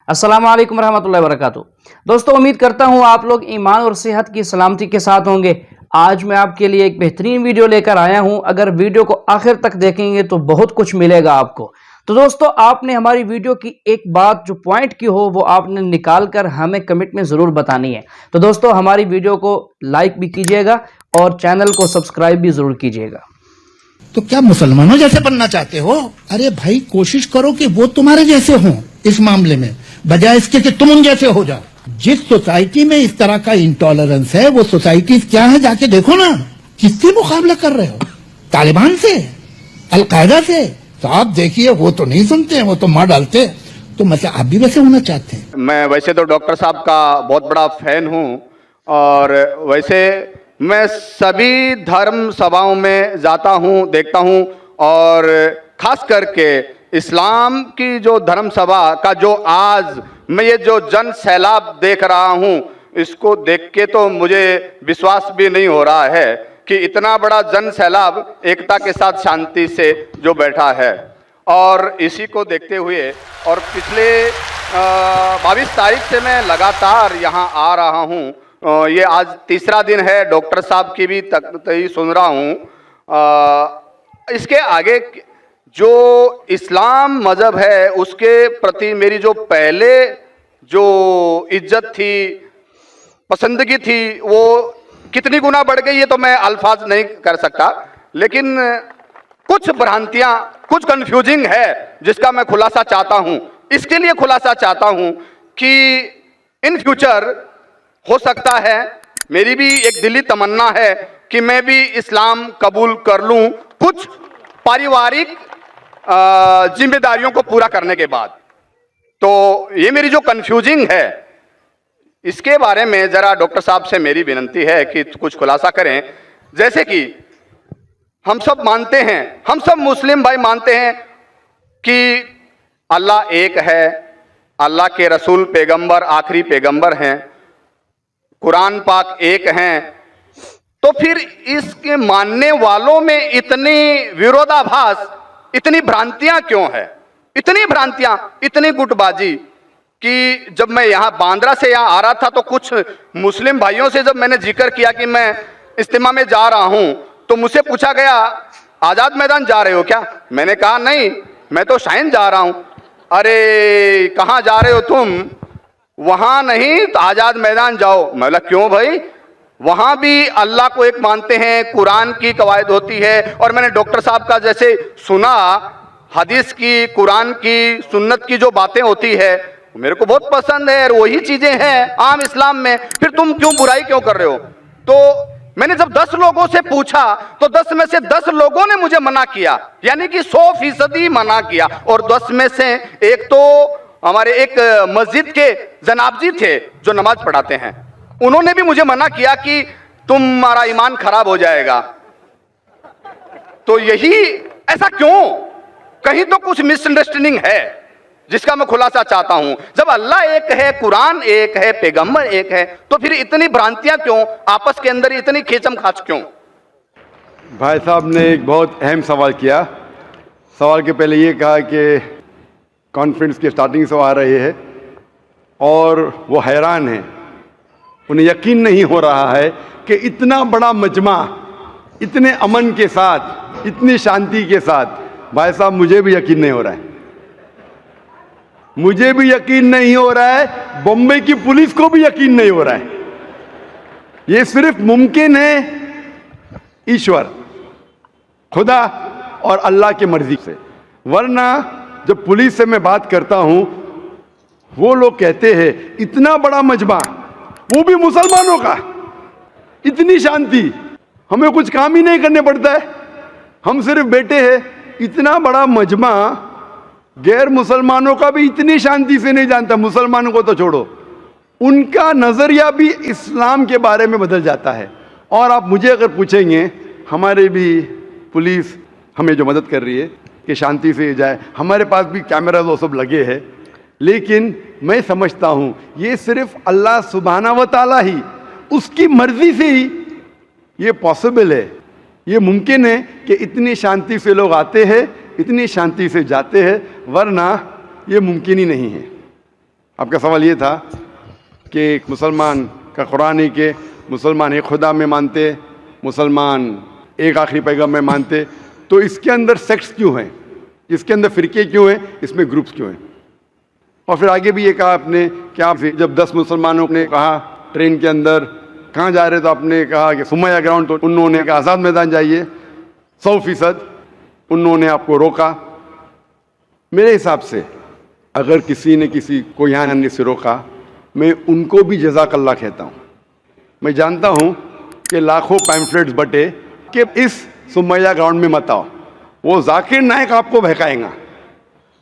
अस्सलाम वालेकुम रहमतुल्लाहि वबरकातुहू। दोस्तों, उम्मीद करता हूँ आप लोग ईमान और सेहत की सलामती के साथ होंगे। आज मैं आपके लिए एक बेहतरीन वीडियो लेकर आया हूँ। अगर वीडियो को आखिर तक देखेंगे तो बहुत कुछ मिलेगा आपको। तो दोस्तों, आपने हमारी वीडियो की एक बात जो पॉइंट की हो वो आपने निकाल कर हमें कमेंट में ज़रूर बतानी है। तो दोस्तों, हमारी वीडियो को लाइक भी कीजिएगा और चैनल को सब्सक्राइब भी ज़रूर कीजिएगा। तो क्या मुसलमानों जैसे बनना चाहते हो? अरे भाई, कोशिश करो कि वो तुम्हारे जैसे हों इस मामले में, बजाय इसके कि तुम उन जैसे हो जाओ। जिस सोसाइटी में इस तरह का इंटॉलरेंस है, वो सोसाइटी क्या है जाके देखो ना। किससे मुकाबला कर रहे हो? तालिबान से? अलकायदा से? तो आप देखिए, वो तो नहीं सुनते हैं, वो तो मार डालते। तो मतलब आप भी वैसे होना चाहते हैं? मैं वैसे तो डॉक्टर साहब का बहुत बड़ा फैन हूँ, और वैसे मैं सभी धर्म सभाओं में जाता हूँ, देखता हूँ, और खास करके इस्लाम की जो धर्म सभा का जो आज मैं ये जो जन सैलाब देख रहा हूँ, इसको देख के तो मुझे विश्वास भी नहीं हो रहा है कि इतना बड़ा जन सैलाब एकता के साथ शांति से जो बैठा है। और इसी को देखते हुए और पिछले 22 तारीख से मैं लगातार यहाँ आ रहा हूँ। ये आज तीसरा दिन है, डॉक्टर साहब की भी तकरीर सुन रहा हूँ। इसके आगे जो इस्लाम मज़हब है उसके प्रति मेरी जो पहले जो इज्जत थी, पसंदगी थी, वो कितनी गुना बढ़ गई ये तो मैं अल्फाज नहीं कर सकता, लेकिन कुछ भ्रांतियां, कुछ कंफ्यूजिंग है जिसका मैं खुलासा चाहता हूं। इसके लिए खुलासा चाहता हूं कि इन फ्यूचर हो सकता है, मेरी भी एक दिली तमन्ना है कि मैं भी इस्लाम कबूल कर लूं कुछ पारिवारिक जिम्मेदारियों को पूरा करने के बाद। तो ये मेरी जो कंफ्यूजिंग है, इसके बारे में ज़रा डॉक्टर साहब से मेरी विनती है कि कुछ खुलासा करें। जैसे कि हम सब मानते हैं, हम सब मुस्लिम भाई मानते हैं कि अल्लाह एक है, अल्लाह के रसूल पैगंबर आखिरी पैगंबर हैं, कुरान पाक एक हैं। तो फिर इसके मानने वालों में इतनी विरोधाभास, इतनी भ्रांतियां क्यों है? इतनी भ्रांतियां, इतनी गुटबाजी कि जब मैं यहाँ बांद्रा से यहाँ आ रहा था तो कुछ मुस्लिम भाइयों से जब मैंने जिक्र किया कि मैं इज्तिमा में जा रहा हूँ, तो मुझसे पूछा गया आज़ाद मैदान जा रहे हो क्या? मैंने कहा नहीं, मैं तो शाइन जा रहा हूँ। अरे कहाँ जा रहे हो तुम? वहाँ नहीं तो आज़ाद मैदान जाओ। मैं बोला क्यों भाई? वहाँ भी अल्लाह को एक मानते हैं, कुरान की कवायद होती है, और मैंने डॉक्टर साहब का जैसे सुना, हदीस की, कुरान की, सुन्नत की जो बातें होती है मेरे को बहुत पसंद है, और वही चीज़ें हैं आम इस्लाम में। फिर तुम क्यों बुराई क्यों कर रहे हो? तो मैंने जब 10 लोगों से पूछा तो 10 में से 10 लोगों ने मुझे मना किया, यानी कि 100% मना किया। और 10 में से एक तो हमारे एक मस्जिद के जनाब जी थे जो नमाज पढ़ाते हैं, उन्होंने भी मुझे मना किया कि तुम्हारा ईमान खराब हो जाएगा। तो यही ऐसा क्यों? कहीं तो कुछ मिसअंडरस्टैंडिंग है जिसका मैं खुलासा चाहता हूं। जब अल्लाह एक है, कुरान एक है, पैगंबर एक है, तो फिर इतनी भ्रांतियां क्यों? आपस के अंदर इतनी खींचम खाच क्यों? भाई साहब ने एक बहुत अहम सवाल किया। सवाल के पहले ये कहा कि कॉन्फ्रेंस की स्टार्टिंग से आ रहे हैं और वो हैरान हैं, उन्हें यकीन नहीं हो रहा है कि इतना बड़ा मजमा, इतने अमन के साथ, इतनी शांति के साथ। भाई साहब, मुझे भी यकीन नहीं हो रहा है, मुझे भी यकीन नहीं हो रहा है, बॉम्बे की पुलिस को भी यकीन नहीं हो रहा है। ये सिर्फ मुमकिन है ईश्वर, खुदा और अल्लाह की मर्जी से। वरना जब पुलिस से मैं बात करता हूं, वो लोग कहते हैं इतना बड़ा मजमा, वो भी मुसलमानों का, इतनी शांति, हमें कुछ काम ही नहीं करने पड़ता है, हम सिर्फ बैठे हैं। इतना बड़ा मजमा गैर मुसलमानों का भी इतनी शांति से नहीं जानता, मुसलमानों को तो छोड़ो, उनका नज़रिया भी इस्लाम के बारे में बदल जाता है। और आप मुझे अगर पूछेंगे, हमारे भी पुलिस हमें जो मदद कर रही है कि शांति से जाए, हमारे पास भी कैमरा वो सब लगे हैं, लेकिन मैं समझता हूँ ये सिर्फ अल्लाह सुब्हाना व तआला ही, उसकी मर्ज़ी से ही ये पॉसिबल है, ये मुमकिन है कि इतनी शांति से लोग आते हैं, इतनी शांति से जाते हैं, वरना ये मुमकिन ही नहीं है। آپ کا سوال یہ تھا کہ ایک مسلمان کا قرآن ہے کہ مسلمان ایک خدا میں مانتے، مسلمان ایک آخری پیغمبر میں مانتے، تو اس کے اندر سیکٹس کیوں ہیں، اس کے اندر فرقے کیوں ہیں، اس میں گروپس کیوں ہیں؟ اور پھر آگے بھی یہ کہا آپ نے کہ آپ جب 10 مسلمانوں نے کہا ٹرین کے اندر کہاں جا رہے تو آپ نے کہا کہ سمیہ گراؤنڈ، تو انہوں نے کہا آزاد میدان جائیے 100%، انہوں نے آپ کو روکا۔ میرے حساب سے اگر کسی نے کسی کو یہاں آنے سے روکا، میں ان کو بھی جزاک اللہ کہتا ہوں۔ میں جانتا ہوں کہ لاکھوں پیمفلیٹس بٹے کہ اس سمیہ گراؤنڈ میں مت آؤ، وہ ذاکر نائک آپ کو بہکائیں گا۔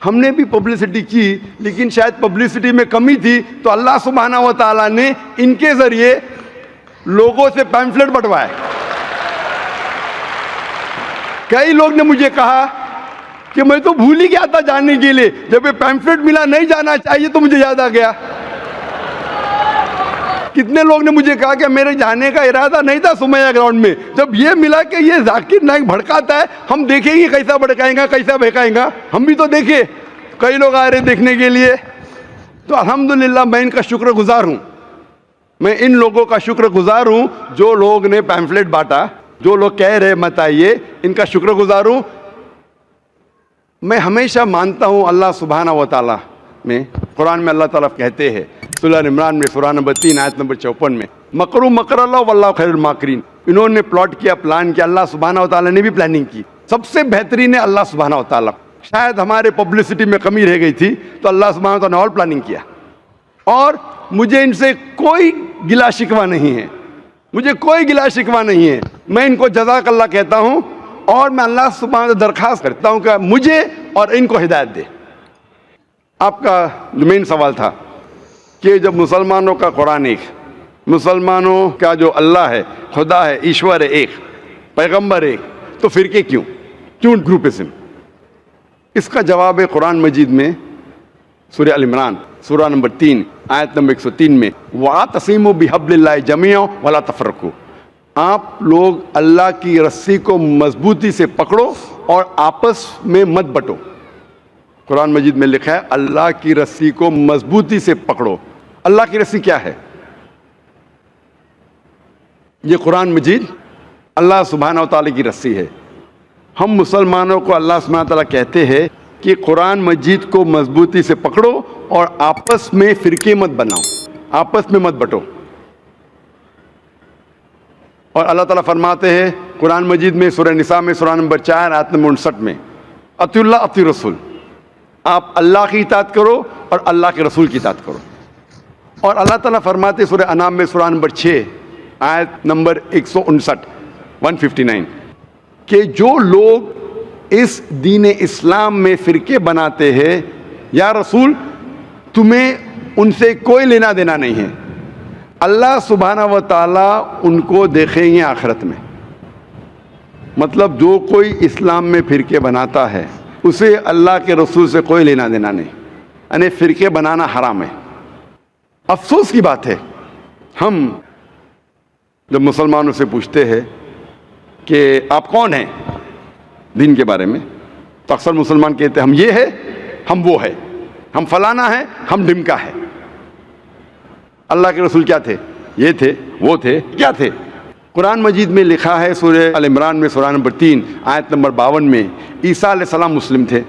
ہم نے بھی پبلسٹی کی، لیکن شاید پبلسٹی میں کمی تھی، تو اللہ سبحانہ و تعالیٰ نے ان کے ذریعے لوگوں سے پیمفلیٹ بٹوائے۔ کئی لوگ نے مجھے کہا کہ میں تو بھول ہی گیا تھا جانے کے لیے، جب یہ پیمفلیٹ ملا نہیں جانا چاہیے تو مجھے یاد آ گیا۔ کتنے لوگ نے مجھے کہا کہ میرے جانے کا ارادہ نہیں تھا سمیہ گراؤنڈ میں، جب یہ ملا کہ یہ ذاکر نائک بھڑکاتا ہے، ہم دیکھیں گے کیسا بھڑکائیں گا، کیسا بہکائیں گا۔ ہم بھی تو دیکھے، کئی لوگ آ رہے دیکھنے کے لیے۔ تو الحمدللہ میں ان کا شکر گزار ہوں، میں ان لوگوں کا شکر گزار ہوں جو لوگ نے پیمفلیٹ بانٹا، جو لوگ کہہ رہے مت آئیے، ان کا شکر گزار ہوں۔ میں ہمیشہ مانتا ہوں اللہ سبحانہ و تعالیٰ میں، قرآن میں اللہ تعالیٰ کہتے ہیں سورہ عمران میں سورہ نمبر 3 آیت نمبر 54 میں، مکروا مکر اللہ واللہ خیر الماکرین۔ انہوں نے پلاٹ کیا، پلان کیا، اللہ سبحانہ و تعالیٰ نے بھی پلاننگ کی۔ سب سے بہترین ہے اللہ سبحانہ و تعالیٰ۔ شاید ہمارے پبلسٹی میں کمی رہ گئی تھی تو اللہ سبحانہ و تعالیٰ نے اور پلاننگ کیا، اور مجھے ان سے کوئی گلا شکوہ نہیں ہے، مجھے کوئی گلا شکوہ نہیں ہے۔ میں ان کو جزاک اللہ کہتا ہوں، اور میں اللہ سبحانہ سے درخواست کرتا ہوں کہ مجھے اور ان کو ہدایت دے۔ آپ کا جو مین سوال تھا کہ جب مسلمانوں کا قرآن ایک، مسلمانوں کا جو اللہ ہے، خدا ہے، ایشور ہے ایک، پیغمبر ایک، تو فرقے کیوں گروپزم؟ اس کا جواب ہے قرآن مجید میں سورہ ال عمران سورہ نمبر 3 آیت نمبر 103 میں، وَاعْتَصِمُوا بِحَبْلِ اللَّهِ جَمِيعًا وَلَا تَفَرَّقُوا۔ آپ لوگ اللہ کی رسی کو مضبوطی سے پکڑو اور آپس میں مت بٹو۔ قرآن مجید میں لکھا ہے اللہ کی رسی کو مضبوطی سے پکڑو۔ اللہ کی رسی کیا ہے؟ یہ قرآن مجید اللہ سبحانہ و تعالیٰ کی رسی ہے۔ ہم مسلمانوں کو اللہ سبحانہ و تعالیٰ کہتے ہیں کہ قرآن مجید کو مضبوطی سے پکڑو اور آپس میں فرقے مت بناؤ، آپس میں مت بٹو۔ اور اللہ تعالیٰ فرماتے ہیں قرآن مجید میں سورہ نساء میں سورہ نمبر 4 آیت نمبر 59 میں، اطیعوا اللہ اطیعوا الرسول، آپ اللہ کی اطاعت کرو اور اللہ کے رسول کی اطاعت کرو۔ اور اللہ تعالیٰ فرماتے ہیں سورہ انعام میں سورہ نمبر 6 آیت نمبر 159 کہ جو لوگ اس دین اسلام میں فرقے بناتے ہیں، یا رسول تمہیں ان سے کوئی لینا دینا نہیں ہے، اللہ سبحانہ و تعالیٰ ان کو دیکھیں گے آخرت میں۔ مطلب جو کوئی اسلام میں فرقے بناتا ہے اسے اللہ کے رسول سے کوئی لینا دینا نہیں، یعنی فرقے بنانا حرام ہے۔ افسوس کی بات ہے، ہم جب مسلمانوں سے پوچھتے ہیں کہ آپ کون ہیں دین کے بارے میں، تو اکثر مسلمان کہتے ہیں ہم یہ ہے، ہم وہ ہے، ہم فلانا ہے، ہم ڈمکا ہے۔ اللہ کے رسول کیا تھے؟ یہ تھے، وہ تھے، کیا تھے؟ قرآن مجید میں لکھا ہے سورہ ال عمران میں سورہ نمبر 3 آیت نمبر 52 میں، عیسیٰ علیہ السلام مسلم تھے۔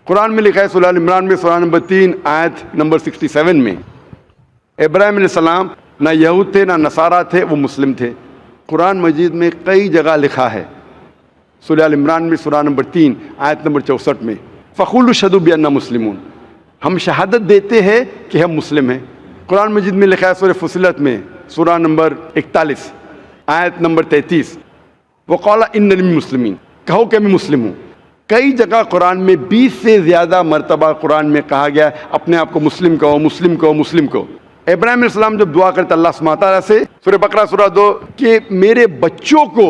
قرآن میں لکھا ہے سورہ ال عمران میں سورہ نمبر 3 آیت نمبر 67 میں، ابراہیم علیہ السلام نہ یہود تھے نہ نصارہ تھے، وہ مسلم تھے۔ قرآن مجید میں کئی جگہ لکھا ہے، سورہ ال عمران میں سورہ نمبر 3 آیت نمبر 64 میں، فَقُولُوا اشْهَدُوا بِأَنَّا مُسْلِمُونَ، ہم شہادت دیتے ہیں کہ ہم مسلم ہیں۔ قرآن مجید میں لکھا ہے سورہ فصلت میں سورہ نمبر 41 آیت نمبر 33، وَقَالَ إِنَّنِي مِنَ الْمُسْلِمِينَ، کہو کہ میں مسلم ہوں۔ کئی جگہ قرآن میں 20 سے زیادہ مرتبہ قرآن میں کہا گیا اپنے آپ کو مسلم کہو، مسلم کہو، مسلم کہو۔ ابراہیم علیہ السلام جب دعا کرتے اللہ سبحانہ تعالیٰ سے، سورہ بقرہ سورہ 2، کہ میرے بچوں کو،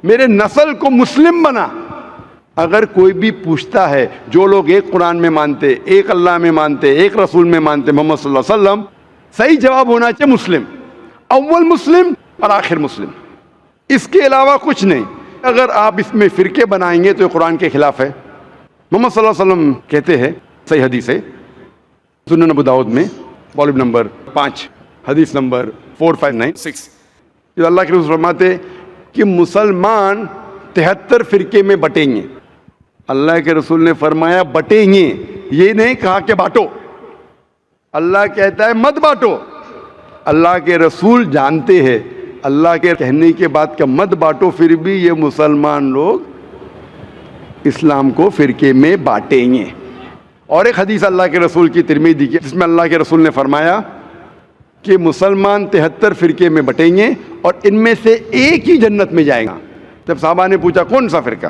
میرے نسل کو مسلم بنا۔ اگر کوئی بھی پوچھتا ہے، جو لوگ ایک قرآن میں مانتے، ایک اللہ میں مانتے، ایک رسول میں مانتے، محمد صلی اللہ علیہ وسلم، صحیح جواب ہونا چاہیے مسلم، اول مسلم اور آخر مسلم، اس کے علاوہ کچھ نہیں۔ اگر آپ اس میں فرقے بنائیں گے تو یہ قرآن کے خلاف ہے۔ محمد صلی اللہ علیہ وسلم کہتے ہیں، صحیح حدیث ہے سنن ابو داؤد میں، वॉल्यूम नंबर 5 हदीस नंबर 4596 जो अल्लाह के रसूल फरमाते कि मुसलमान 73 फिरके में बटेंगे। अल्लाह के रसूल ने फरमाया बटेंगे, ये नहीं कहा कि बांटो। अल्लाह कहता है मत बांटो। अल्लाह के रसूल जानते हैं अल्लाह के कहने के बाद का मत बांटो, फिर भी ये मुसलमान लोग इस्लाम को फिरके में बांटेंगे। और एक हदीस अल्लाह के रसूल की तिरमिज़ी की जिसमें अल्लाह के रसूल ने फरमाया कि मुसलमान 73 फिरके में बटेंगे और इनमें से एक ही जन्नत में जाएगा। जब साहबा ने पूछा कौन सा फिरका,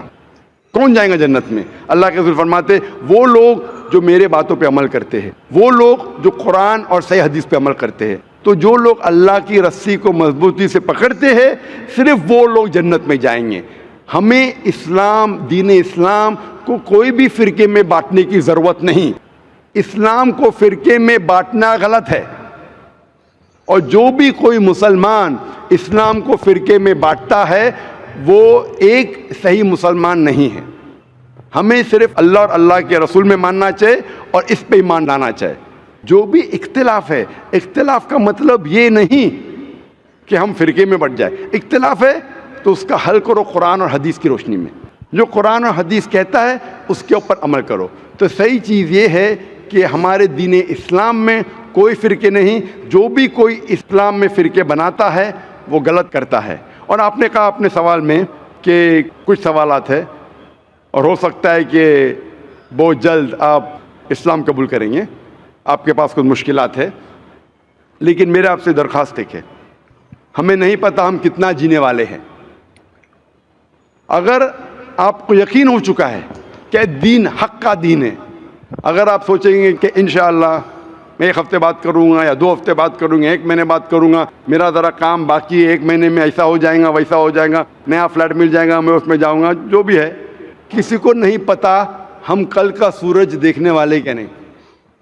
कौन जाएगा जन्नत में, अल्लाह के रसूल फरमाते वो लोग जो मेरे बातों पे अमल करते हैं, वो लोग जो कुरान और सही हदीस पे अमल करते हैं। तो जो लोग अल्लाह की रस्सी को मजबूती से पकड़ते हैं सिर्फ वो लोग जन्नत में जाएंगे। हमें इस्लाम, दीन इस्लाम को कोई भी फिरके में बांटने की ज़रूरत नहीं। इस्लाम को फिरके में बांटना गलत है और जो भी कोई मुसलमान इस्लाम को फिरके में बांटता है वो एक सही मुसलमान नहीं है। हमें सिर्फ अल्लाह और अल्लाह के रसूल में मानना चाहिए और इस पे ईमान लाना चाहिए। जो भी इख्तिलाफ है, इख्तिलाफ का मतलब ये नहीं कि हम फिरके में बट जाए। इख्तिलाफ है तो उसका हल करो कुरान और हदीस की रोशनी में। जो कुरान और हदीस कहता है उसके ऊपर अमल करो। तो सही चीज़ ये है कि हमारे दीन इस्लाम में कोई फ़िरके नहीं। जो भी कोई इस्लाम में फ़िरके बनाता है वो गलत करता है। और आपने कहा अपने सवाल में कि कुछ सवालात है और हो सकता है कि बहुत जल्द आप इस्लाम कबूल करेंगे, आपके पास कुछ मुश्किलात है, लेकिन मेरे आपसे दरख्वास्त है, हमें नहीं पता हम कितना जीने वाले हैं। अगर आपको यकीन हो चुका है कि दीन हक का दीन है, अगर आप सोचेंगे कि इंशाअल्लाह मैं 1 हफ्ते बाद करूँगा या 2 हफ्ते बाद करूँगा, 1 महीने बाद करूँगा, मेरा ज़रा काम बाकी है, 1 महीने में ऐसा हो जाएगा वैसा हो जाएगा, नया फ्लैट मिल जाएगा मैं उसमें जाऊँगा, जो भी है, किसी को नहीं पता हम कल का सूरज देखने वाले क्या नहीं,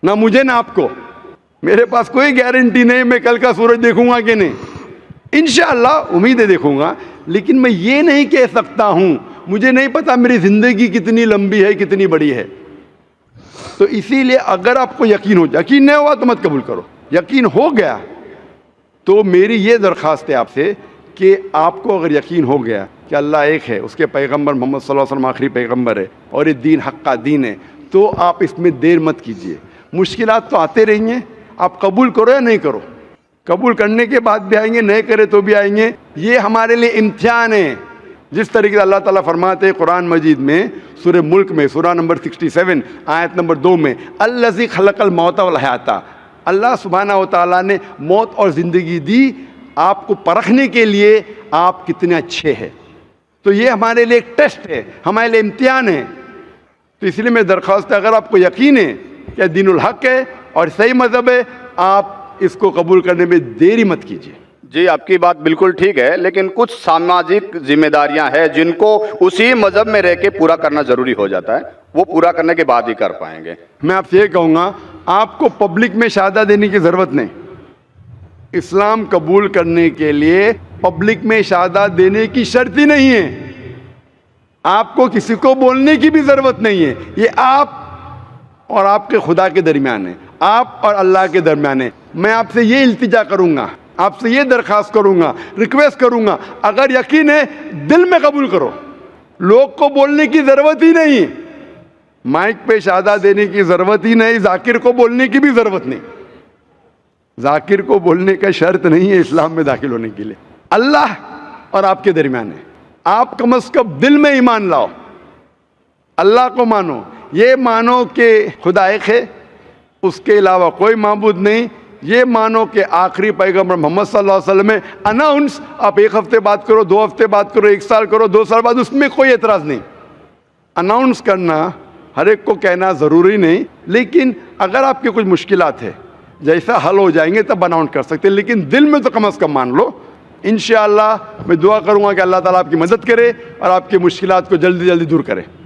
ना मुझे ना आपको। मेरे पास कोई गारंटी नहीं मैं कल का सूरज देखूँगा कि नहीं। इंशाअल्लाह उम्मीद है देखूँगा, लेकिन मैं ये नहीं कह सकता हूँ, मुझे नहीं पता मेरी ज़िंदगी कितनी लंबी है, कितनी बड़ी है। तो इसीलिए अगर आपको यकीन नहीं हुआ तो मत कबूल करो। यकीन हो गया तो मेरी ये दरख्वास्त है आपसे कि आपको अगर यकीन हो गया कि अल्लाह एक है, उसके पैगंबर मोहम्मद सल्लल्लाहु अलैहि वसल्लम आखिरी पैगंबर है और ये दीन हक का दीन है, तो आप इसमें देर मत कीजिए। मुश्किलात तो आते रहेंगे, आप कबूल करो या नहीं करो, कबूल करने के बाद भी आएंगे, नहीं करे तो भी आएंगे। ये हमारे लिए इम्तिहान है। जिस तरीके से अल्लाह ताला फरमाते हैं कुरान मजीद में सूरह मुल्क में सूरह नंबर 67 आयत नंबर 2 में अल्लज़ी खलक़ल मौत वल हयाता, अल्लाह सुब्हानहू व तआला ने मौत और ज़िंदगी दी आपको परखने के लिए आप कितने अच्छे हैं। तो ये हमारे लिए एक टेस्ट है, हमारे लिए इम्तिहान है। तो इसलिए मैं दरख्वास्त है, अगर आपको यकीन है कि दीनुल हक है और सही मज़हब है, आप इसको कबूल करने में देरी मत कीजिए। जी, आपकी बात बिल्कुल ठीक है, लेकिन कुछ सामाजिक जिम्मेदारियां हैं जिनको उसी मजहब में रह के पूरा करना जरूरी हो जाता है, वो पूरा करने के बाद ही कर पाएंगे। मैं आपसे ये कहूँगा, आपको पब्लिक में शहादत देने की ज़रूरत नहीं। इस्लाम कबूल करने के लिए पब्लिक में शहादत देने की शर्त ही नहीं है। आपको किसी को बोलने की भी ज़रूरत नहीं है। ये आप और आपके खुदा के दरमियान है, आप और अल्लाह के दरमियान है। मैं आपसे ये इल्तिजा करूँगा, आपसे ये दरख्वास्त करूँगा, रिक्वेस्ट करूँगा, अगर यकीन है दिल में कबूल करो। लोग को बोलने की ज़रूरत ही नहीं, माइक पे शहादत देने की ज़रूरत ही नहीं, जाकिर को बोलने की भी ज़रूरत नहीं। जाकिर को बोलने का शर्त नहीं है इस्लाम में दाखिल होने के लिए। अल्लाह और आपके दरमियान है। आप कम अज़ कम दिल में ईमान लाओ, अल्लाह को मानो, ये मानो कि खुदा एक है, उसके अलावा कोई माबूद नहीं। ये मानो कि आखिरी पैगंबर मोहम्मद सल्लल्लाहु अलैहि वसल्लम में अनाउंस, आप 1 हफ्ते बाद करो, 2 हफ्ते बाद करो, 1 साल करो, 2 साल बाद, उसमें कोई एतराज़ नहीं। अनाउंस करना हर एक को कहना ज़रूरी नहीं, लेकिन अगर आपकी कुछ मुश्किलात है, जैसा हल हो जाएंगे तब अनाउंस कर सकते हैं, लेकिन दिल में तो कम अज़ कम मान लो। इंशाअल्लाह मैं दुआ करूँगा कि अल्लाह ताला आपकी मदद करे और आपकी मुश्किलात को जल्दी जल्दी दूर करे।